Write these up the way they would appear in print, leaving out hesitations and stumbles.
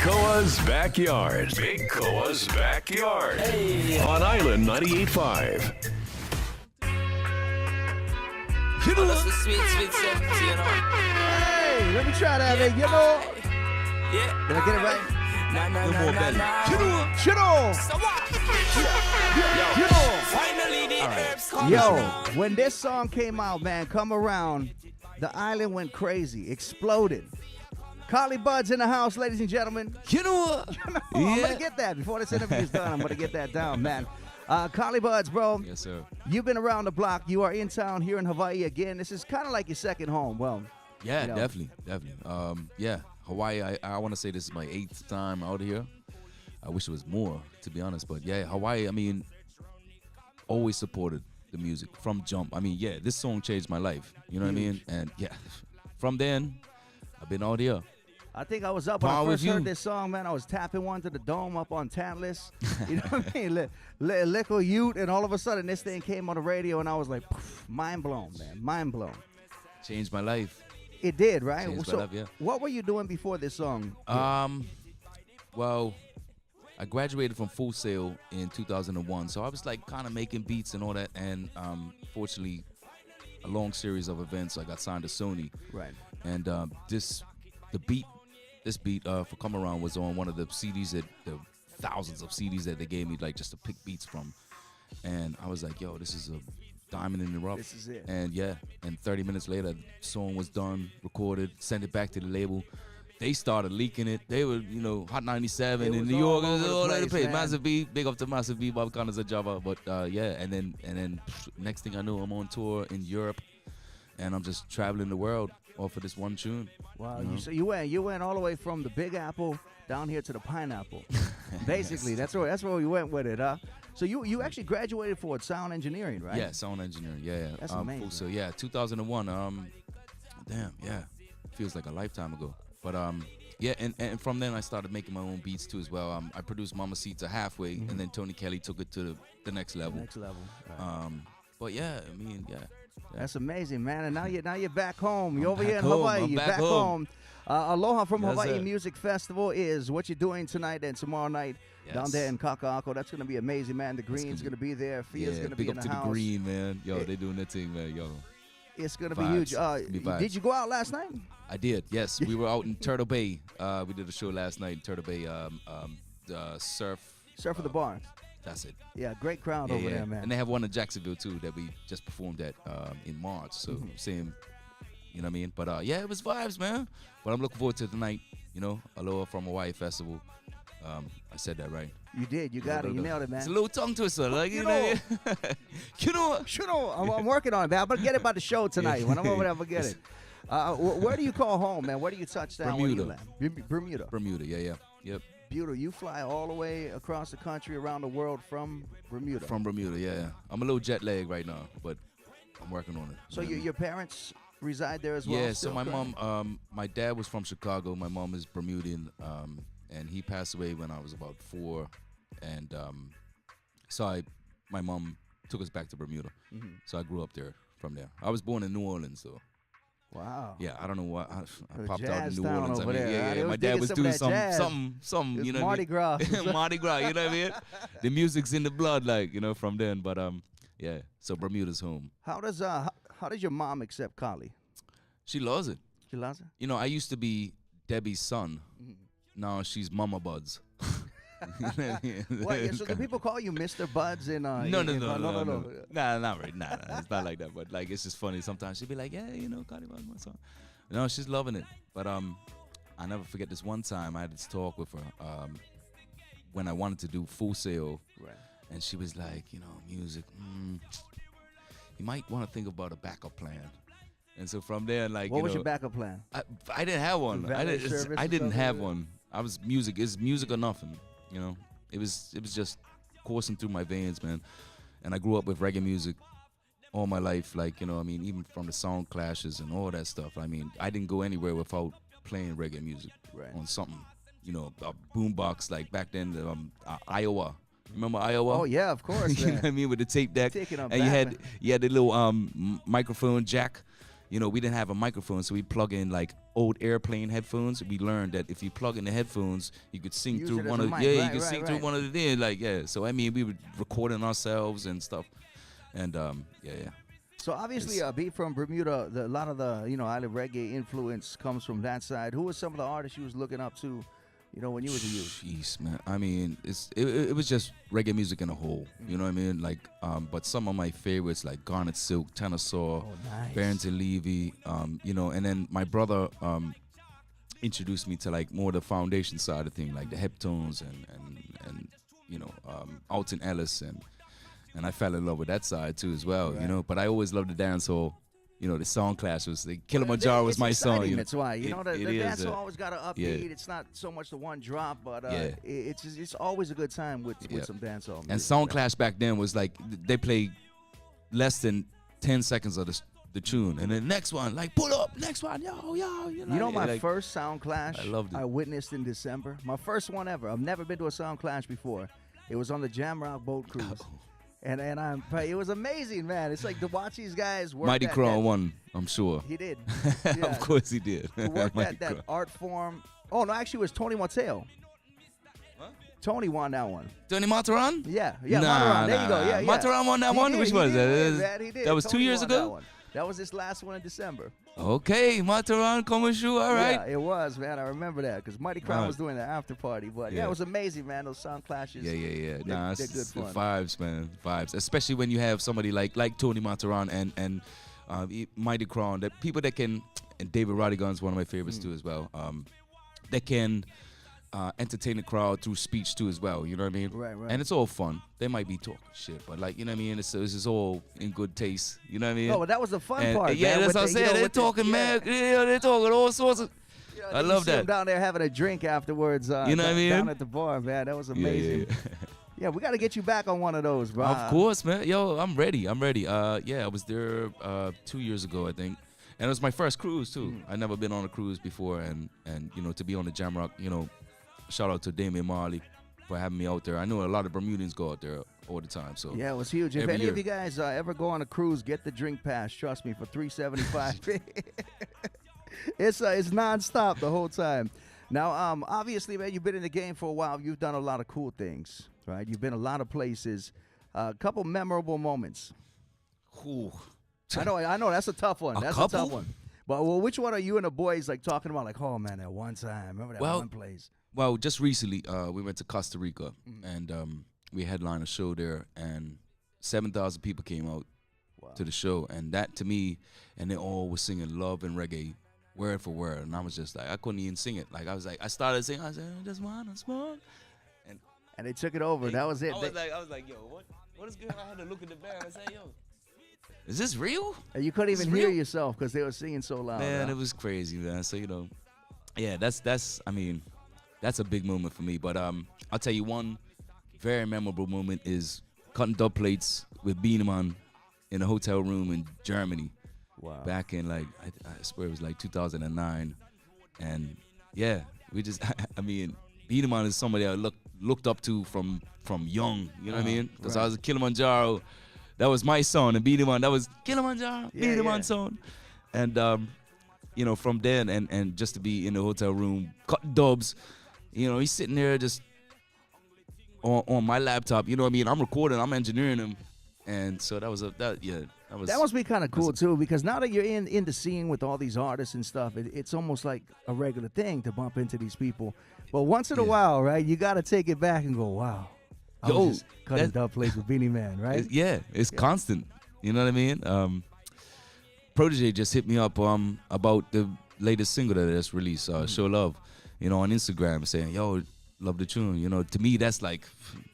Koa's Backyard. Big Koa's Backyard. Hey. On Island 98.5. That's the sweet, sweet stuff, you know. Hey, let me try that, man. You know. Yeah. Did I get it right? Nah, nah, nah, nah, nah. Chino. So what? Finally, the herbs come Yo, around. when this song came out, man, Come Around, the island went crazy, exploded. Collie Buddz in the house, ladies and gentlemen. You know what? I'm going to get that. Before this interview is done, I'm going to get that down, man. Collie Buddz, bro. Yes, sir. You've been around the block. You are in town here in Hawaii again. This is kind of like your second home. Well, Yeah, you know. definitely. Yeah, Hawaii, I want to say this is my 8th time out here. I wish it was more, to be honest. But yeah, Hawaii, I mean, always supported the music from jump. I mean, yeah, this song changed my life. You know what I mean? And yeah, from then, I've been out here. I think I was up when I Power first with heard you. this song, man. I was tapping one to the dome up on Tantalus. You know what I mean? Little Ute, and all of a sudden this thing came on the radio, and I was like, poof, mind blown, man. Mind blown. Changed my life. It did, right? Changed my So life, yeah. what were you doing before this song? Well, I graduated from Full Sail in 2001, so I was like kind of making beats and all that, and fortunately, a long series of events, I got signed to Sony. Right. And this beat for Come Around was on one of the CDs the thousands of CDs that they gave me, like just to pick beats from. And I was like, yo, this is a diamond in the rough. This is it. And yeah, and 30 minutes later, the song was done, recorded, sent it back to the label. They started leaking it. They were, Hot 97 It in was New all York. It was over the all over the place, place. man. Massive B, big up to Massive B, Bob Connors at Java. But yeah, and then next thing I know, I'm on tour in Europe, and I'm just traveling the world off of this one tune. Wow, you know? so you went all the way from the Big Apple down here to the Pineapple. Basically, Yes. that's where we went with it, huh? So you actually graduated for sound engineering, right? Yeah, sound engineering. Yeah. That's amazing. So yeah, 2001. Damn, yeah, feels like a lifetime ago. But yeah, and from then I started making my own beats too as well. I produced Mamacita halfway, and then Tony Kelly took it to the next level. Next level. Right. But yeah, I mean, yeah. That's amazing, man. And now you're back home. You're I'm over here in back home. Hawaii. I'm You're back back home. home. Aloha from Yes, Hawaii sir. Music Festival is what you're doing tonight and tomorrow night down Yes. there in Kaka'ako. That's going to be amazing, man. The Green's going to be there. Fia's going to be big in up the to house. the Green, man. Yo, they doing their thing, man. Yo, It's going to be Vibes. huge. Be vibes. Did you go out last night? I did. Yes, we were out in Turtle Bay. We did a show last night in Turtle Bay. Surf. Surf at the Bar. That's it. Yeah, great crowd over there, man. And they have one in Jacksonville too that we just performed at in March. So Mm-hmm. same, you know what I mean? But yeah, it was vibes, man. But I'm looking forward to tonight. Aloha from Hawaii Festival. I said that right. You did. You got it. You nailed it, man. It's a little tongue twister, like You you know. know. I'm working on it, man. I'm going to get it by the show tonight. When I'm over there, I'm going to get it. Where do you call home, man? Where do you touch down? Bermuda. Where do you land? Bermuda. Bermuda, yeah. Yep. Beautiful. You fly all the way across the country, around the world from Bermuda. From Bermuda, yeah. I'm a little jet lagged right now, but I'm working on it. So You know what I mean? your parents reside there as well? Yeah, so still my currently? mom, my dad was from Chicago. My mom is Bermudian, and he passed away when I was about 4. And so my mom took us back to Bermuda. Mm-hmm. So I grew up there from there. I was born in New Orleans, so Wow. yeah, I don't know why I A popped out in jazz New town Orleans. I over mean, there, huh? yeah, They was my dad digging was some of doing that jazz. something, It's you know, Mardi Gras. Mardi Gras, you know what I mean? The music's in the blood, like from then. But yeah. So Bermuda's home. How does your mom accept Collie? She loves it. She loves it? I used to be Debbie's son. Now she's Mama Buddz. What, so do people call you Mr. Buddz in No. Nah, not right. Nah, it's not like that. But like, it's just funny. Sometimes she'd be like, yeah, Collie Buddz, my son. No, she's loving it. But I never forget this one time I had this talk with her when I wanted to do Full Sail. Right. And she was like, music, you might want to think about a backup plan. And so from there, like, What was your backup plan? I didn't have one. Valet service I or didn't something? have one. I was music. It's music or nothing. It was just coursing through my veins, man. And I grew up with reggae music all my life. Like, even from the sound clashes and all that stuff. I mean, I didn't go anywhere without playing reggae music Right. on something. A boombox like back then. Iowa. Remember Iowa? Oh yeah, of course. You know Man. what I mean, with the tape deck, Taking 'em and back, you had the little microphone jack, we didn't have a microphone, so we plug in like old airplane headphones. We learned that if you plug in the headphones, you could sing Use through it as one a of mic. you Right, could right, sing through right. one of the So I mean, we were recording ourselves and stuff, and yeah. So obviously, being from Bermuda, a lot of the island reggae influence comes from that side. Who were some of the artists you was looking up to, when you was a youth? Jeez, man. I mean, it was just reggae music in a whole. You know what I mean? Like, but some of my favorites like Garnet Silk, Tanasaw, Nice. Barrington Levy, and then my brother introduced me to like more the foundation side of things, like the Heptones and Alton Ellis and I fell in love with that side too as well. Right. But I always loved the dancehall. The song clash was the Kilimanjaro was my song. Exciting, that's why. The is, dance always got an upbeat. yeah. It's not so much the one drop, but Yeah. it's always a good time with some dancehall. And music, Sound man. Clash back then was like they played less than 10 seconds of the tune, and the next one like pull up, next one, yo. My like, first Sound Clash I loved it. I witnessed in December. My first one ever. I've never been to a Sound Clash before. It was on the Jamrock boat cruise. And it was amazing, man. It's like to watch these guys work. Mighty Crown won, I'm sure. He did. Of course he did. To work Mighty that Crown. art form. Oh, no, actually it was Tony Mateo. What? Tony won that one. Tony Mataran? Yeah, Nah, Mataran. There you go. Yeah, yeah. Mataran won that He one? did, Which he was did, that? man, he did. That was 2 Tony years won that ago? one. That was his last one in December. Okay, Mataran coming through, all right. Yeah, it was, man. I remember that because Mighty Crown Right. was doing the after party. But yeah, Yeah. it was amazing, man. Those Sound Clashes. Yeah. They're It's good the fun. vibes, man. Vibes. Especially when you have somebody like Tony Mataran and Mighty Crown, that people that can, and David Rodigan's one of my favorites too as well. That can entertain the crowd through speech too as well. You know what I mean? Right. And it's all fun. They might be talking shit, but like, you know what I mean? It's all in good taste. You know what I mean? Oh, but that was the fun And, part. yeah, man, that's with what I the- said. They're with the- talking, yeah. man. Yeah, they're talking all sorts of. I You love see 'em that. down there having a drink afterwards. You know what I mean? Down at the bar, man. That was amazing. Yeah. Yeah, we got to get you back on one of those, bro. Of course, man. Yo, I'm ready. Yeah, I was there 2 years ago, I think. And it was my first cruise too. I'd never been on a cruise before, and to be on the Jamrock, shout out to Damian Marley for having me out there. I know a lot of Bermudians go out there all the time. So Yeah, it was huge. If Every any year. of you guys ever go on a cruise, get the drink pass. Trust me, for $3.75. It's nonstop the whole time. Now, obviously, man, you've been in the game for a while. You've done a lot of cool things, right? You've been a lot of places. A couple memorable moments. Ooh. I know. That's a tough one. A That's couple? a tough one. But which one are you and the boys like talking about? Like, oh man, that one time. Remember that Well, one place? Well, just recently, we went to Costa Rica, and we headlined a show there, and 7,000 people came out to the show, and that to me, and they all were singing love and reggae, word for word, and I was just like, I couldn't even sing it. Like I started singing, I said, I just wanna smoke, And they took it over. That was it. I was like, yo, what is good? I had to look at the band. I said, yo, is this real? And you couldn't It's even hear real? yourself because they were singing so loud. Man, huh? it was crazy, man. So yeah, that's a big moment for me. But I'll tell you one very memorable moment is cutting dub plates with Beenie Man in a hotel room in Germany. Wow. Back in like I swear it was like 2009, and yeah, we just Beenie Man is somebody I looked up to from young. You know what I mean? Because I was a Kilimanjaro. That was my son, and Beenie Man, that was Kilimanjaro, Beenie Man's son. And from then and just to be in the hotel room cutting dubs, he's sitting there just on my laptop. You know what I mean? I'm recording, I'm engineering him, and so that was. That must be kind of cool too, because now that you're in the scene with all these artists and stuff, it's almost like a regular thing to bump into these people. But once in a while, right, you got to take it back and go, wow. I was just cutting dub plates with Beenie Man, right? It's constant. You know what I mean? Protege just hit me up about the latest single that I just released, Show Love, on Instagram, saying, yo, love the tune. To me, that's like,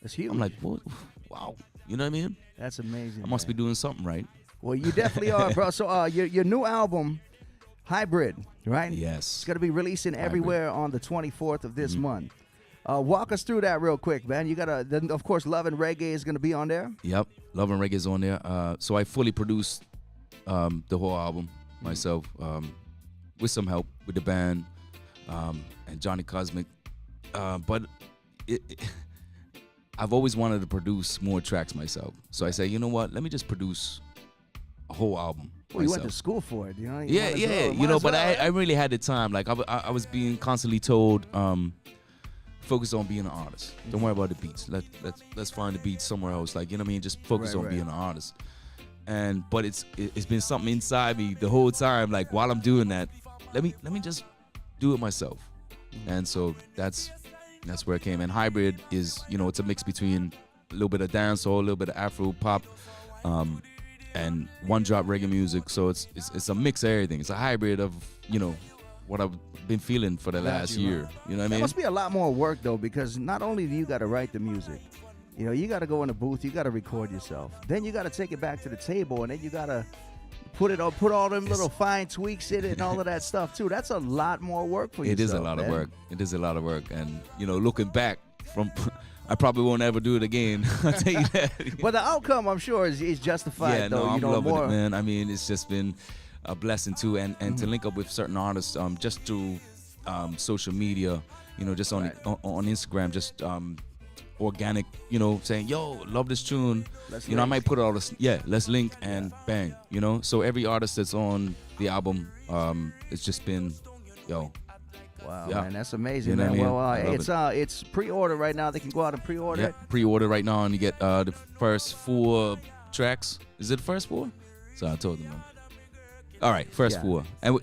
That's huge. I'm like, what? Wow. You know what I mean? That's amazing. I must man. be doing something right. Well, you definitely are, bro. So your new album, Hybrid, right? Yes. It's going to be releasing everywhere on the 24th of this month. Walk us through that real quick, man. You got to, then of course, Love and Reggae is going to be on there. Yep. Love and Reggae is on there. So I fully produced the whole album myself with some help with the band and Johnny Cosmic. But I've always wanted to produce more tracks myself. So I say, you know what? Let me just produce a whole album. Well, you went to school for it, you know? You Yeah, might as yeah, well- you might know, as but well, I really had the time. Like I was being constantly told, focus on being an artist. Don't worry about the beats. Let's find the beats somewhere else. Like, you know what I mean? Just focus on being an artist. But it's been something inside me the whole time. Like while I'm doing that, let me just do it myself. And so that's where it came. And hybrid is, you know, it's a mix between a little bit of dancehall, a little bit of Afro pop, and one drop reggae music. So it's a mix of everything. It's a hybrid of, you know, what I've been feeling for the last year. You know what I That mean? must be a lot more work though, because not only do you got to write the music, you know, you got to go in the booth, you got to record yourself, then you got to take it back to the table, and then you got to put all them little fine tweaks in it and all of that stuff too. That's a lot more work for you. It is a lot of work. It is a lot of work, and you know, looking back from. I probably won't ever do it again. I'll tell you that. But the outcome, I'm sure, is justified. Yeah, though. no, I'm you know, loving more. it, man. I mean, it's just been a blessing too, and to link up with certain artists, just through social media, you know, just on Instagram, just organic, you know, saying, yo, love this tune. You know, I might put all this, let's link, and bang, you know. So every artist that's on the album, it's just been, yo. Wow, Yeah. man, that's amazing, You know man. what I mean? Well, I love it's pre-order right now. They can go out and pre-order it. Pre-order right now, and you get the first 4 tracks. Is it the first 4? So I told them. All right, first 4. And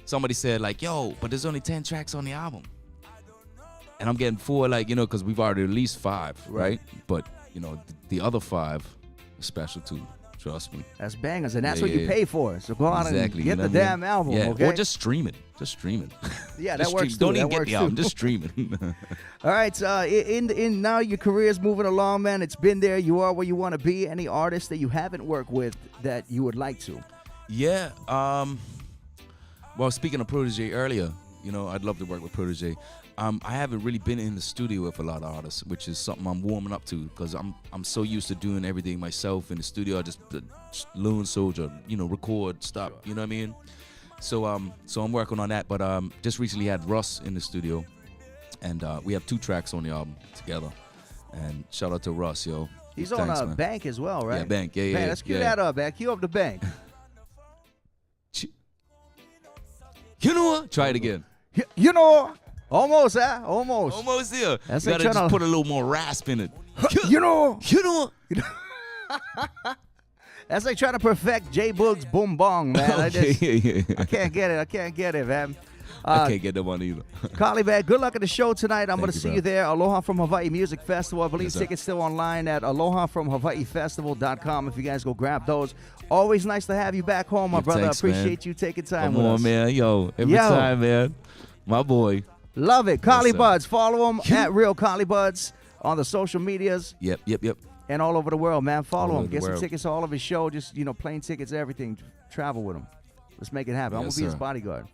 somebody said like, yo, but there's only 10 tracks on the album. And I'm getting 4, like, you know, because we've already released 5, right? But, you know, the other 5 are special too. Trust me. That's bangers, and that's what you pay for. So go out and you get know the what I mean? damn album, Yeah, okay? or just stream it. Just stream it. Yeah, Just that works stream. too. Don't even That get works the album. too. Just stream it. All right, so in now your career's moving along, man. It's been there. You are where you want to be. Any artists that you haven't worked with that you would like to? Yeah. Well, speaking of Protege earlier, you know, I'd love to work with Protege. I haven't really been in the studio with a lot of artists, which is something I'm warming up to, because I'm so used to doing everything myself in the studio. I just lone soldier, you know, record, stop. You know what I mean? So I'm working on that. But just recently had Russ in the studio, and we have 2 tracks on the album together. And shout out to Russ, yo. He's Thanks, on man. Bank as well, right? Yeah, Bank. Yeah, Man, yeah. let's cue that up, man. Cue up the Bank. You know what? Try it again. You know, almost, huh? Almost. Almost there. That's You like gotta trying just to- put a little more rasp in it. You know. You know what? That's like trying to perfect J Boog's boom bong, man. I can't get it. I can't get it, man. I can't get that one either. Collie, man, good luck at the show tonight. I'm going to you, see bro. you there. Aloha from Hawaii Music Festival. I believe Yes, sir. tickets still online at alohafromhawaiifestival.com if you guys go grab those. Always nice to have you back home, my brother. Thanks, man. Appreciate you taking time Come with on, us. man. Yo, every Yo. time, man. My boy. Love it. Collie sir. Buddz. Follow him at Real Collie Buddz on the social medias Yep. and all over the world, man. All Follow over him. the Get some world. tickets to all of his show. Just, you know, plane tickets, everything. Travel with him. Let's make it happen. I'm Yes, going to be his sir. bodyguard.